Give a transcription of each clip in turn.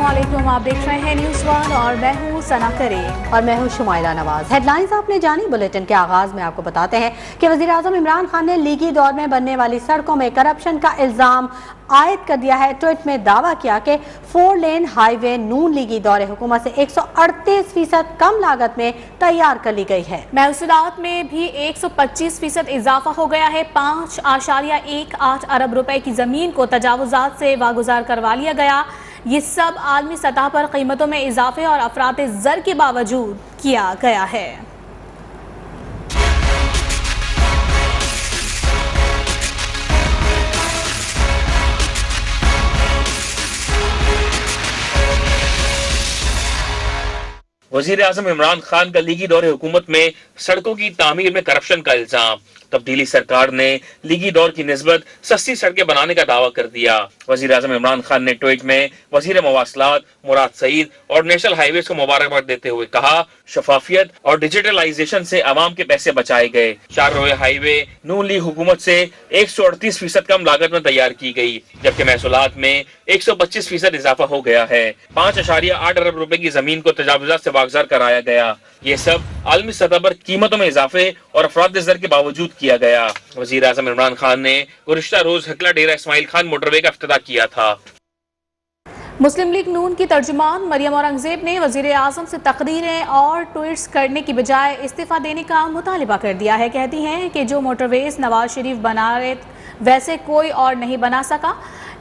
अस्सलामुअलैकुम, आप देख रहे हैं न्यूज़ वन और मैं हूँ सना करीम और मैं हूँ शुमाइला नवाज। हेडलाइंस आपने जानी। बुलेटिन के आगाज में आपको बताते हैं कि वज़ीर-ए-आज़म इमरान खान ने लीगी दौर में बनने वाली सड़कों में करप्शन का इल्जाम आयद कर दिया है। ट्वीट में दावा किया कि 4 लेन हाईवे नून लीगी दौरे हुकूमत से 138% कम लागत में तैयार कर ली गई है। महसूलात में भी 125% इजाफा हो गया है। 5.18 अरब रुपए की जमीन को तजावुजात से वागुजार करवा लिया गया। ये सब आलमी सतह पर कीमतों में इजाफे और अफरात ज़र के बावजूद किया गया है। वज़ीर आज़म इमरान खान का लीगी दौरे हुकूमत में सड़कों की तामीर में करप्शन का इल्जाम। तब्दीली सरकार ने लीगी दौर की निस्बत सस्ती सड़कें बनाने का दावा कर दिया। वज़ीर आज़म इमरान खान ने ट्वीट में वज़ीर मवासलात मुराद सईद और नेशनल हाईवेज को मुबारकबाद देते हुए कहा, शफाफियत और डिजिटलाइजेशन से अवाम के पैसे बचाए गए। 4 रोए हाईवे नून लीग हुकूमत से 138% कम लागत में तैयार की गई, जबकि महसूलात में 125% इजाफा हो गया है। 5.8 अरब रुपए की जमीन को तजावुजात से वागजार कराया गया। ये सब आलमी सतह पर कीमतों में इजाफे और अफराद ज़र के बावजूद किया गया। वज़ीर आज़म इमरान खान ने गुज़िश्ता रोज हकला डेरा इस्माइल खान मोटरवे का इफ्तिताह किया था। मुस्लिम लीग नून की तर्जुमान मरियम औरंगजेब ने वज़ीर आज़म से तकरीरें और ट्वीट्स करने की बजाय इस्तीफ़ा देने का मुतालिबा कर दिया है। कहती हैं कि जो मोटरवेज नवाज शरीफ बना रहे वैसे कोई और नहीं बना सका।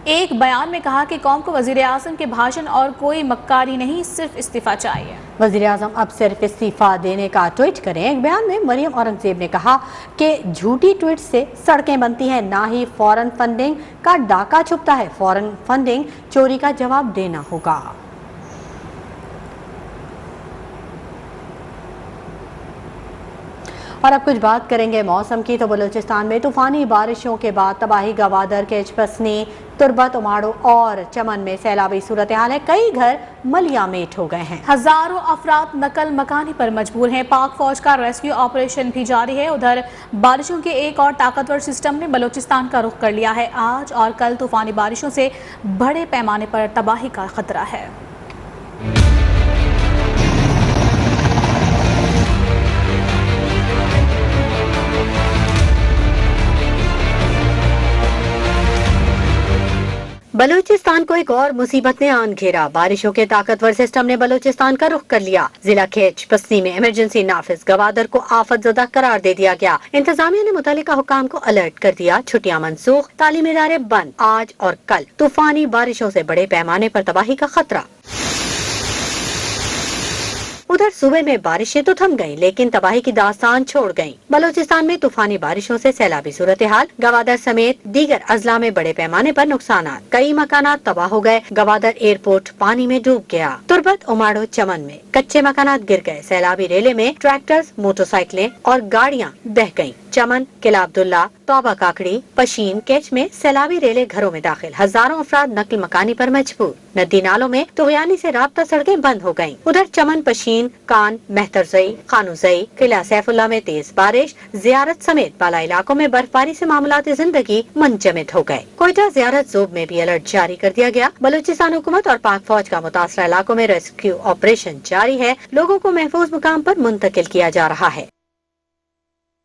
एक बयान में कहा कि कौम को वज़ीर आज़म के भाषण और कोई मक्कारी नहीं, सिर्फ इस्तीफ़ा चाहिए। वज़ीर आज़म अब सिर्फ इस्तीफ़ा देने का ट्वीट करें। एक बयान में मरियम औरंगजेब ने कहा कि झूठी ट्वीट से सड़कें बनती हैं, ना ही फॉरेन फंडिंग का डाका छुपता है। फॉरेन फंडिंग चोरी का जवाब देना होगा। और अब कुछ बात करेंगे मौसम की। तो बलूचिस्तान में तूफानी बारिशों के बाद तबाही गवादर, केच पसनी, तुरबत, उमाड़ो और चमन में सैलाबी सूरत हाल है। कई घर मलियामेट हो गए हैं। हजारों अफराद नकल मकानी पर मजबूर हैं। पाक फौज का रेस्क्यू ऑपरेशन भी जारी है। उधर बारिशों के एक और ताकतवर सिस्टम ने बलूचिस्तान का रुख कर लिया है। आज और कल तूफानी बारिशों से बड़े पैमाने पर तबाही का खतरा है। बलूचिस्तान को एक और मुसीबत ने आन घेरा। बारिशों के ताकतवर सिस्टम ने बलूचिस्तान का रुख कर लिया। जिला खेच पसनी में इमरजेंसी नाफिज गवादर को आफत ज़दा करार दे दिया गया। इंतजामिया ने मुतल्लिका हुकाम को अलर्ट कर दिया। छुट्टियां मनसूख, तालीमी इदारे बंद। आज और कल तूफानी बारिशों से बड़े पैमाने पर तबाही का खतरा। उधर सूबे में बारिशें तो थम गईं, लेकिन तबाही की दास्तान छोड़ गईं। बलूचिस्तान में तूफानी बारिशों से सैलाबी सूरत हाल। गवादर समेत दीगर अजला में बड़े पैमाने पर नुकसानात। कई मकानात तबाह हो गए। गवादर एयरपोर्ट पानी में डूब गया। तुरबत, उमाड़ो, चमन में कच्चे मकानात गिर गए। सैलाबी रेले में ट्रैक्टर्स, मोटरसाइकिलें और गाड़ियां बह गईं। चमन, किला अब्दुल्ला, तौबा काकड़ी, पशीन, केच में सैलाबी रेले घरों में दाखिल। हजारों अफराद नकल मकानी पर मजबूर। नदी नालों में तुगयानी से राब्ता सड़कें बंद हो गयीं। उधर चमन, पशीन, कान, मेहतरजई, खानूजई, किला सैफुल्ला में तेज बारिश, जियारत समेत बाला इलाकों में बर्फबारी से मामलात जिंदगी मुंजमद हो गए। कोयटा, जियारत, जोब में भी अलर्ट जारी कर दिया गया। बलूचिस्तान हुकूमत और पाक फौज का मुतासरा इलाकों में रेस्क्यू ऑपरेशन जारी है। लोगों को महफूज मुकाम पर मुंतकिल किया जा रहा है।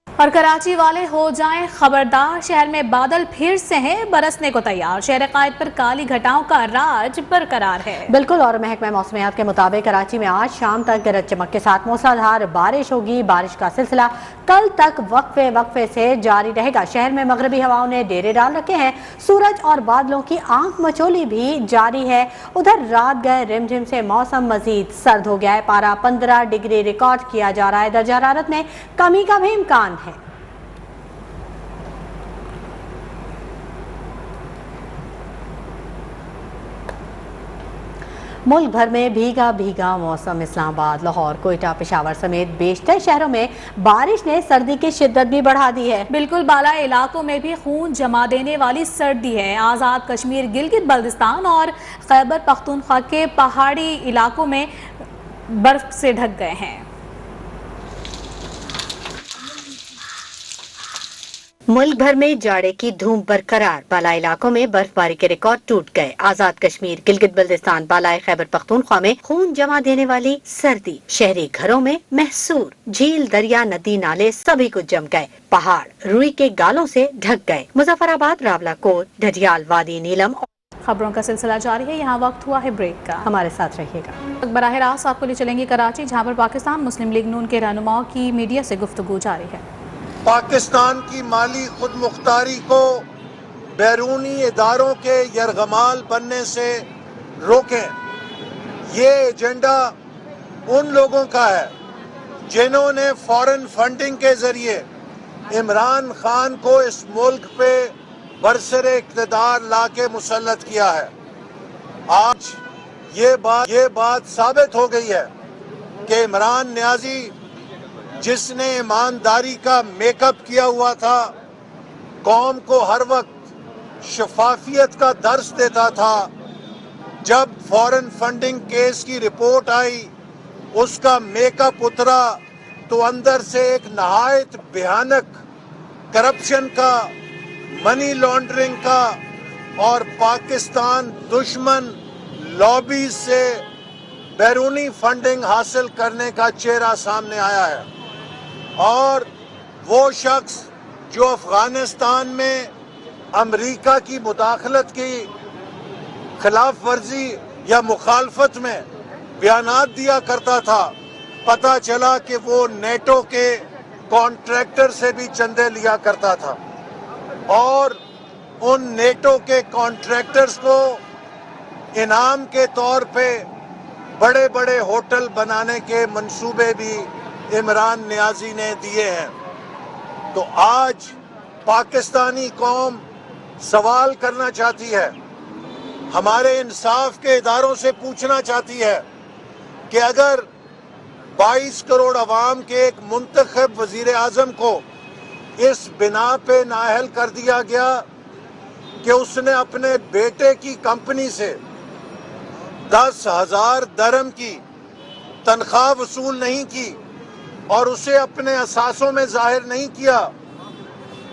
और कराची वाले हो जाएं खबरदार, शहर में बादल फिर से हैं बरसने को तैयार। शहर कायद पर काली घटाओं का राज बरकरार है। बिल्कुल। और महकमा मौसमियात के मुताबिक कराची में आज शाम तक गरज चमक के साथ मूसलाधार बारिश होगी। बारिश का सिलसिला कल तक वक्फे वक्फे से जारी रहेगा। शहर में मगरबी हवाओं ने डेरे डाल रखे हैं। सूरज और बादलों की आंख मचोली भी जारी है। उधर रात गए रिमझिम से मौसम मजीद सर्द हो गया है। पारा 15 डिग्री रिकॉर्ड किया जा रहा है। दर्जा हरारत में कमी का भी इम्कान है। मुल्क भर में भीगा भीगा मौसम। इस्लामाबाद, लाहौर, कोयटा, पेशावर समेत बेशतर शहरों में बारिश ने सर्दी की शिद्दत भी बढ़ा दी है। बिल्कुल, बाला इलाकों में भी खून जमा देने वाली सर्दी है। आज़ाद कश्मीर, गिलगित बल्तिस्तान और खैबर पख्तूनख्वा के पहाड़ी इलाकों में बर्फ से ढक गए हैं। मुल्क भर में जाड़े की धूम बरकरार, बालाई इलाकों में बर्फबारी के रिकॉर्ड टूट गए। आजाद कश्मीर, गिलगित बल्तिस्तान, बालाई खैबर पख्तूनख्वा में खून जमा देने वाली सर्दी शहरी घरों में महसूर। झील, दरिया, नदी, नाले सभी कुछ जम गए। पहाड़ रुई के गालों से ढक गए। मुजफ्फराबाद, रावलाकोट, ढडियाल, वादी नीलम। खबरों का सिलसिला जारी है। यहाँ वक्त हुआ है ब्रेक का, हमारे साथ रहिएगा। बराह रास्त आपको ले चलेंगे कराची, जहाँ पर पाकिस्तान मुस्लिम लीग नून के रहनुमाओं की मीडिया से गुफ्तगू जारी है। पाकिस्तान की माली खुद मुख्तारी को बैरूनी इदारों के यरगमाल बनने से रोकें। ये एजेंडा उन लोगों का है जिन्होंने फॉरेन फंडिंग के जरिए इमरान खान को इस मुल्क पे बरसरे इक़्तिदार लाके मुसल्लत किया है। आज ये बात साबित हो गई है कि इमरान नियाजी जिसने ईमानदारी का मेकअप किया हुआ था, कौम को हर वक्त शफाफियत का दर्स देता था, जब फॉरेन फंडिंग केस की रिपोर्ट आई, उसका मेकअप उतरा तो अंदर से एक नहायत भयानक करप्शन का, मनी लॉन्ड्रिंग का और पाकिस्तान दुश्मन लॉबी से बैरूनी फंडिंग हासिल करने का चेहरा सामने आया है। और वो शख्स जो अफगानिस्तान में अमेरिका की मुदाखलत की खिलाफ वर्जी या मुखालफत में बयानात दिया करता था, पता चला कि वो नेटो के कॉन्ट्रैक्टर से भी चंदे लिया करता था और उन नेटो के कॉन्ट्रैक्टर्स को इनाम के तौर पे बड़े बड़े होटल बनाने के मंसूबे भी इमरान नियाजी ने दिए हैं। तो आज पाकिस्तानी कौम सवाल करना चाहती है, हमारे इंसाफ के इदारों से पूछना चाहती है कि अगर 22 करोड़ अवाम के एक मुंतखब वजीर आजम को इस बिना पे नाअहल कर दिया गया कि उसने अपने बेटे की कंपनी से 10,000 दरम की तनख्वाह वसूल नहीं की और उसे अपने असासों में जाहिर नहीं किया,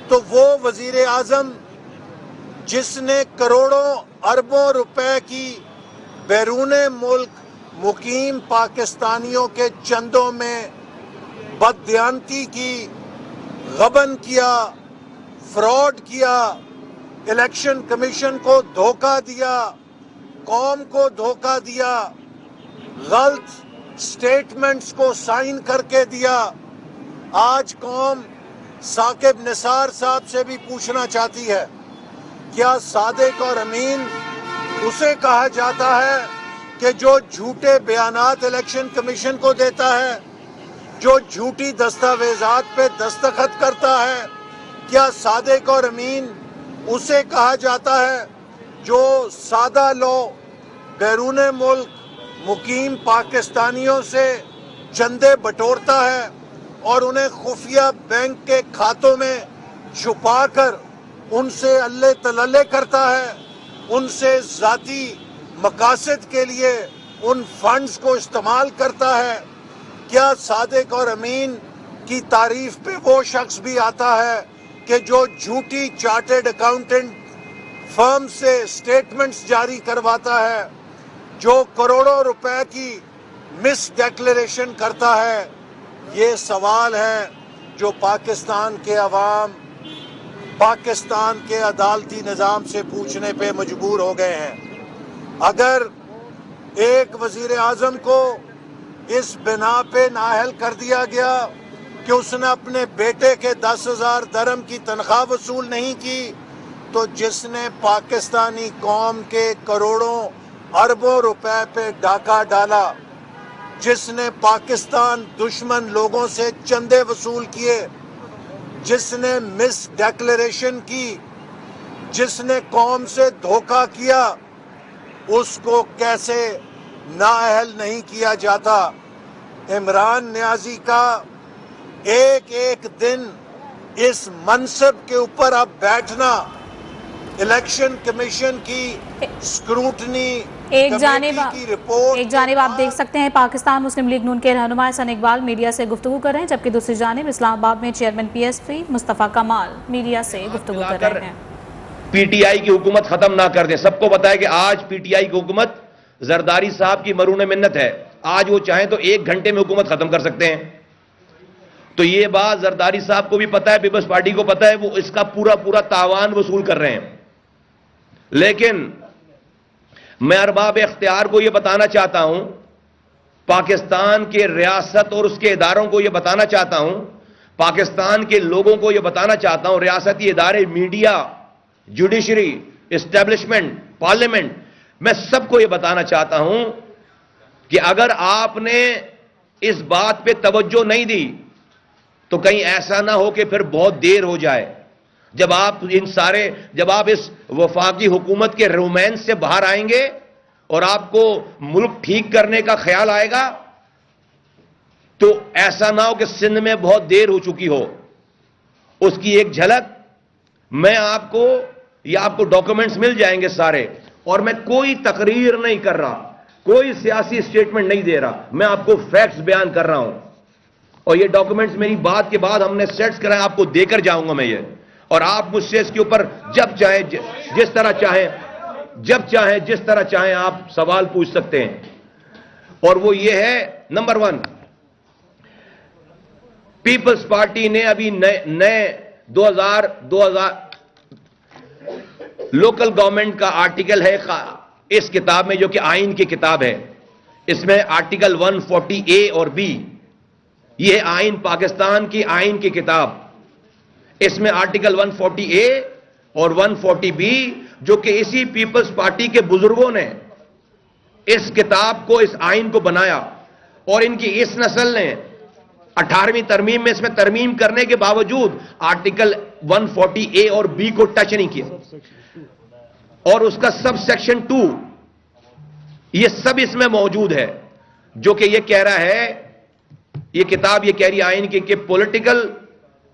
तो वो वजीर आजम जिसने करोड़ों अरबों रुपए की बैरूने मुल्क मुकीम पाकिस्तानियों के चंदों में बददियानती की, गबन किया, फ्रॉड किया, इलेक्शन कमीशन को धोखा दिया, कौम को धोखा दिया, गलत स्टेटमेंट्स को साइन करके दिया, आज कौम साकिब निसार साहब से भी पूछना चाहती है, क्या सादिक और अमीन उसे कहा जाता है कि जो झूठे बयानात इलेक्शन कमीशन को देता है, जो झूठी दस्तावेजात पे दस्तखत करता है? क्या सादिक और अमीन उसे कहा जाता है जो सादा लोग बैरूने मुल्क मुकीम पाकिस्तानियों से चंदे बटोरता है और उन्हें खुफिया बैंक के खातों में छुपा कर उनसे अल्ले तलल्ले करता है, उनसे ज़ाती मकासद के लिए उन फंड्स को इस्तेमाल करता है? क्या सादिक और अमीन की तारीफ पे वो शख्स भी आता है कि जो झूठी चार्टर्ड अकाउंटेंट फर्म से स्टेटमेंट्स जारी करवाता है, जो करोड़ों रुपए की मिस डिक्लेरेशन करता है? ये सवाल है जो पाकिस्तान के अवाम पाकिस्तान के अदालती निज़ाम से पूछने पे मजबूर हो गए हैं। अगर एक वजीर आजम को इस बिना पे नाअहल कर दिया गया कि उसने अपने बेटे के 10,000 दरम की तनख्वाह वसूल नहीं की, तो जिसने पाकिस्तानी कौम के करोड़ों अरबों रुपए पे डाका डाला, जिसने पाकिस्तान दुश्मन लोगों से चंदे वसूल किए, जिसने मिस डिक्लेरेशन की, जिसने कौम से धोखा किया, उसको कैसे नाअहल नहीं किया जाता? इमरान नियाजी का एक एक दिन इस मनसब के ऊपर अब बैठना इलेक्शन कमीशन की स्क्रूटनी ایک कमेटी की रिपोर्ट जानिब आप देख सकते हैं पाकिस्तान मुस्लिम लीग नून के रहनुमा हसन इकबाल मीडिया से गुफ्तगू कर रहे हैं, जबकि दूसरी जानिब इस्लामाबाद में चेयरमैन पीएसपी मुस्तफ़ा कमाल मीडिया से गुफ्तगू कर रहे हैं। पीटीआई की हुकूमत खत्म ना कर दें। सबको पता है कि आज पीटीआई की हुकूमत जरदारी साहब की मरून मिन्नत है, आज वो चाहें तो 1 घंटे में हुकूमत खत्म कर सकते हैं। तो ये बात जरदारी साहब को भी पता है, पीपल्स पार्टी को पता है, वो इसका पूरा पूरा तावान वसूल कर रहे हैं। लेकिन मैं अरबाब इख्तियार को यह बताना चाहता हूं, पाकिस्तान के रियासत और उसके इदारों को यह बताना चाहता हूं, पाकिस्तान के लोगों को यह बताना चाहता हूं, रियासती इदारे, मीडिया, जुडिशरी, एस्टेब्लिशमेंट, पार्लियामेंट, मैं सबको यह बताना चाहता हूं कि अगर आपने इस बात पे तवज्जो नहीं दी तो कहीं ऐसा ना हो कि फिर बहुत देर हो जाए। जब आप इस वफाकी हुकूमत के रोमांस से बाहर आएंगे और आपको मुल्क ठीक करने का ख्याल आएगा तो ऐसा ना हो कि सिंध में बहुत देर हो चुकी हो। उसकी एक झलक मैं आपको डॉक्यूमेंट्स मिल जाएंगे सारे, और मैं कोई तकरीर नहीं कर रहा, कोई सियासी स्टेटमेंट नहीं दे रहा, मैं आपको फैक्ट्स बयान कर रहा हूं। और ये डॉक्यूमेंट्स मेरी बात के बाद हमने सेट्स कराए, आपको देकर जाऊंगा मैं ये, और आप मुझसे इसके ऊपर जब चाहे जिस तरह चाहें आप सवाल पूछ सकते हैं। और वो ये है, नंबर 1, पीपल्स पार्टी ने अभी नए 2000 लोकल गवर्नमेंट का आर्टिकल है इस किताब में, जो कि आइन की किताब है। इसमें आर्टिकल 140A और B, यह आइन, पाकिस्तान की आइन की किताब, इसमें आर्टिकल 140A और 140B, जो कि इसी पीपल्स पार्टी के बुजुर्गों ने इस किताब को, इस आइन को बनाया, और इनकी इस नस्ल ने 18वीं तरमीम में इसमें तरमीम करने के बावजूद आर्टिकल 140A और B को टच नहीं किया, और उसका सब सेक्शन 2 ये सब इसमें मौजूद है, जो कि ये कह रहा है, ये किताब ये कह रही है आइन की political,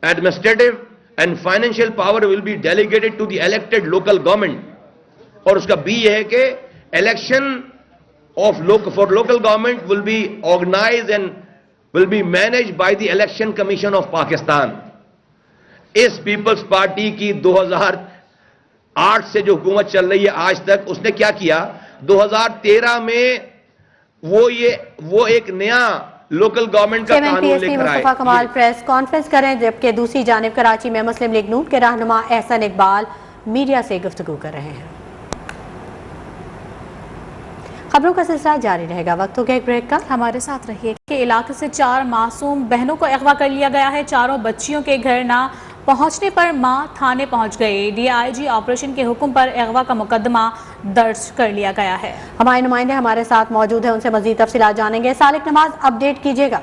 administrative and financial power will be delegated to the elected local government. और उसका बी है कि election for local government will be organised and will be managed by the election commission of Pakistan. इस पीपल्स पार्टी की 2008 से जो हुकूमत चल रही है आज तक, उसने क्या किया, 2013 में वो एक नया लोकल गवर्नमेंट का कानून लेकर आए। मुस्तफा कमाल प्रेस कॉन्फ्रेंस करें, जबकि दूसरी जानिब कराची में मुस्लिम लीग नून के रहनुमा हसन इकबाल मीडिया से गुफ्तगू कर रहे हैं। खबरों का सिलसिला जारी रहेगा, वक्त हो गया एक ब्रेक का, हमारे साथ रहिए। के इलाके से 4 मासूम बहनों को अगवा कर लिया गया है। चारों बच्चियों के घर ना पहुंचने पर मां थाने पहुंच गई। DIG ऑपरेशन के हुक्म पर अगवा का मुकदमा दर्ज कर लिया गया है। हमारे नुमाइंदे हमारे साथ मौजूद हैं, उनसे मजीद तफसीलात जानेंगे। सालिक नवाज, अपडेट कीजिएगा।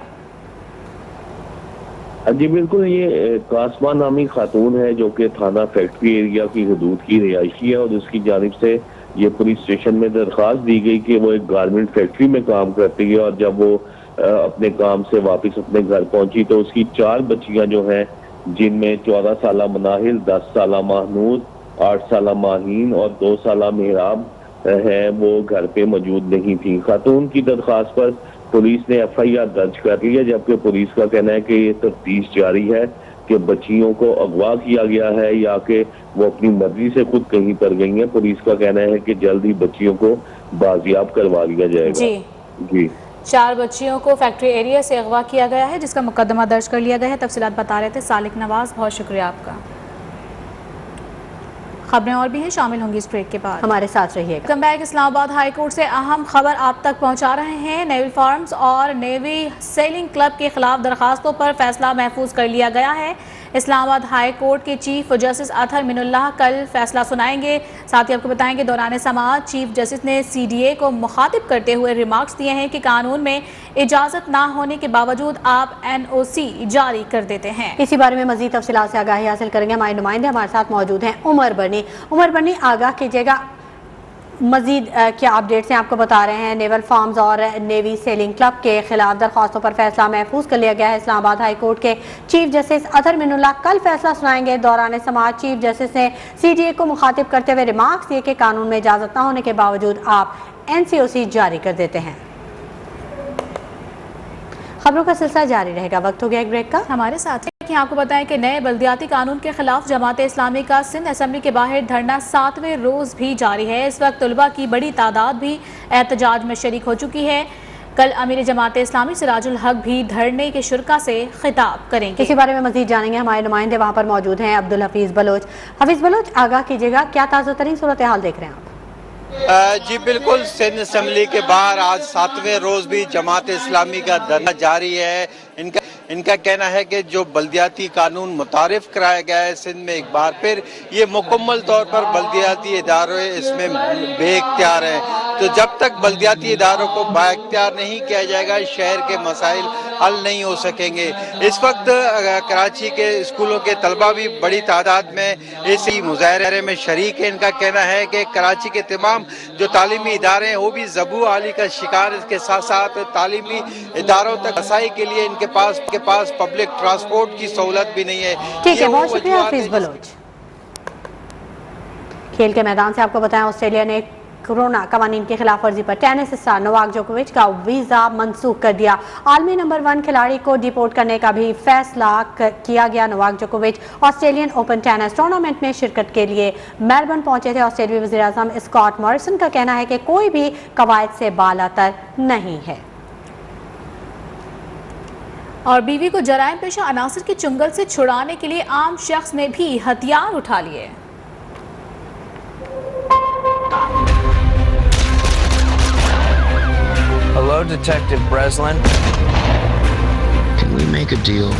जी बिल्कुल, ये कासमा नामी खातून है जो कि थाना फैक्ट्री एरिया की हदूद की रिहायशी है, और उसकी जानिब से ये पुलिस स्टेशन में दरख्वास्त दी गई कि वो एक गारमेंट फैक्ट्री में काम करती है, और जब वो अपने काम से वापस अपने घर पहुंची तो उसकी 4 बच्चियां जो हैं, जिनमें 14 साला मनाहिल, 10 साला महनूद, 8 साला माहीन और 2 साला मेहराब है, वो घर पे मौजूद नहीं थी। खातून की दरख्वास्त पर पुलिस ने FIR दर्ज कर ली है, जबकि पुलिस का कहना है कि ये तफ्तीश जारी है कि बच्चियों को अगवा किया गया है या कि वो अपनी मर्जी से खुद कहीं पर गई हैं। पुलिस का कहना है कि जल्द ही बच्चियों को बाजियाब करवा लिया जाएगा। जी 4 बच्चियों को फैक्ट्री एरिया से अगवा किया गया है, जिसका मुकदमा दर्ज कर लिया गया है। तफसीलात बता रहे थे सालिक नवाज, बहुत शुक्रिया आपका। खबरें और भी हैं, शामिल होंगी इस ब्रेक के बाद, हमारे साथ रहिए। Welcome back. Islamabad high court से अहम खबर आप तक पहुंचा रहे हैं। नेवी फार्म्स और नेवी सेलिंग क्लब के खिलाफ दरखास्तों पर फैसला महफूज कर लिया गया है। इस्लामाबाद हाई कोर्ट के चीफ जस्टिस अतहर मिनुल्लाह कल फैसला सुनाएंगे। साथ ही आपको बताएंगे दौरान समाअत चीफ जस्टिस ने CDA को मुखातिब करते हुए रिमार्क्स दिए हैं कि कानून में इजाजत ना होने के बावजूद आप NOC जारी कर देते हैं। इसी बारे में मजीद तफसीलात से आगाही हासिल करेंगे। हमारे नुमाइंदे हमारे साथ मौजूद हैं। उमर बनी, आगाह कीजिएगा, मजीद क्या अपडेट्स हैं आपको बता रहे हैं। नेवल फार्म्स और नेवी सेलिंग क्लब के खिलाफ दरख्वास्तों पर फैसला महफूज कर लिया गया है। इस्लामाबाद हाई कोर्ट के चीफ जस्टिस अतहर मिनुल्लाह कल फैसला सुनाएंगे। दौरान समाअत चीफ जस्टिस ने CDA को मुखातिब करते हुए रिमार्क्स दिए कि कानून में इजाजत न होने के बावजूद आप NCOC जारी कर देते हैं। खबरों का सिलसिला जारी रहेगा। वक्त हो गया एक ब्रेक का। हमारे साथ कि आपको बताएं कि नए बल्दियाती कानून के खिलाफ जमात इस्लामी का सिंध असेंबली के बाहर धरना 7वें रोज भी जारी है। इस वक्त तलबा की बड़ी तादाद भी एहतजाज में शरीक हो चुकी है। कल अमीर जमात इस्लामी सिराजुल हक भी धरने के शुरका से खिताब करेंगे। इसी बारे में मजीद जानेंगे। हमारे नुमाइंदे वहाँ पर मौजूद हैं। अब्दुल हफीज बलोच। हफीज बलोच, आगाह कीजिएगा, क्या ताज़ा तरीन सूरत हाल देख रहे हैं आप? जी बिल्कुल, सिंध असेंबली के बाहर आज 7वें रोज भी जमात इस्लामी का धरना जारी है। इनका कहना है कि जो बल्दियाती कानून मुतारिफ कराया गया है सिंध में, एक बार फिर ये मुकम्मल तौर पर बल्दियाती इदारे इसमें बेइख्तियार हैं। तो जब तक बल्दियाती इदारों को बाइख्तियार नहीं किया जाएगा, शहर के मसाइल हल नहीं हो सकेंगे। इस वक्त कराची के स्कूलों के तलबा भी बड़ी तादाद में इसी मुजाहरे में शरीक है। इनका कहना है कि कराची के तमाम जो तालीमी इदारे हैं वो भी ज़बू आली का शिकार। इसके साथ साथ तालीमी इदारों तक रसाई के लिए इनके पास पब्लिक ट्रांसपोर्ट की सहूलत भी नहीं है। ठीक है, बहुत शुक्रिया हफीज बलोच। खेल के मैदान से आपको बताएं, ऑस्ट्रेलिया ने कोरोना कवानीन की खिलाफ वर्जी पर टेनिस स्टार नोवाक जोकोविच का वीजा मंसूख कर दिया। आलमी नंबर 1 खिलाड़ी को डिपोर्ट करने का भी फैसला किया गया। नोवाक जोकोविच ऑस्ट्रेलियन ओपन टेनिस टूर्नामेंट में शिरकत के लिए मेलबर्न पहुंचे थे। ऑस्ट्रेलियाई वज़ीर आज़म स्कॉट मॉरिसन का कहना है कि कोई भी कवायद से बालातर नहीं है। और बीवी को जराइम पेशा अनासर के चुंगल से छुड़ाने के लिए आम शख्स ने भी हथियार उठा लिए। Hello, Detective Breslin. Can we make a deal?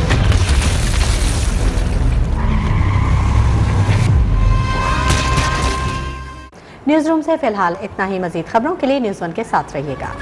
News room से फिलहाल इतना ही। मजीद खबरों के लिए न्यूज़ 1 के साथ रहिएगा।